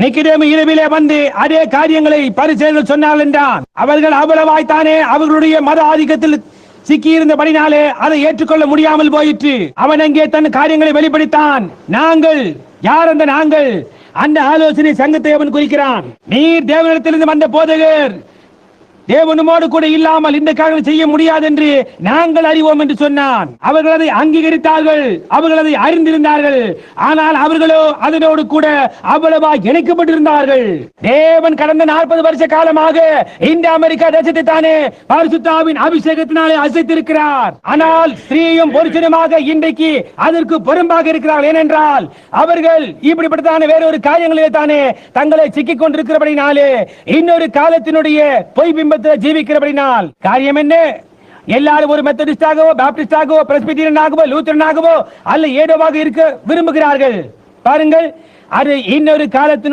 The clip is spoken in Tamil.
நிக்கதேமு இரவிலே வந்து அதே காரியங்களை பரிசேயர்கள் சொன்னால் என்றான். அவர்கள் அவ்வளவாய்த்தானே அவர்களுடைய மத ஆதிக்கத்தில் சிக்கியிருந்தபடினாலே அதை ஏற்றுக்கொள்ள முடியாமல் போயிற்று. அவன் அங்கே தன் காரியங்களை வெளிப்படுத்தான். நாங்கள் யார்? அந்த நாங்கள் அந்த ஆலோசனை சங்கத்தை அவன் குறிக்கிறான். நீர் தேவனிடத்திலிருந்து வந்த போதகர், தேவனுமோடு கூட இல்லாமல் இந்த காரியம் செய்ய முடியாது என்று நாங்கள் அறிவோம் என்று சொன்னான். அவர்கள் அதை அங்கீகரித்தார்கள், அவர்கள் அதை அறிந்திருந்தார்கள். ஆனால் அவர்களோ அதனோடு கூட அவ்வளவா இணைக்கப்பட்டிருந்தார்கள். தேவன் கடந்த 40 வருஷ காலமாக இந்த அமெரிக்கா தேசத்தை தானே பரிசுத்தாவின் அபிஷேகத்தினாலே அசைத்திருக்கிறார். ஆனால் ஸ்திரீயும் புருஷனுமாக இன்றைக்கு அதற்கு புறம்பாக இருக்கிறார்கள். ஏனென்றால் அவர்கள் இப்படிப்பட்டதான வேறொரு காரியங்களிலே தானே தங்களை சிக்கிக் கொண்டிருக்கிறபடினாலே இன்னொரு காலத்தினுடைய பொய் பிம்ப ஜீவிக்கிறபடினால் காரியம் என்ன? எல்லாரும் ஒரு மெத்தடிஸ்டாகவோ, பாப்டிஸ்டாகவோ, பிரஸ்பிட்டீரியனாகவோ, லூத்தரனாகவோ அல்ல ஏதோவாக இருக்க விரும்புகிறார்கள். பாருங்கள், அது இன்னொரு காலத்தினுடைய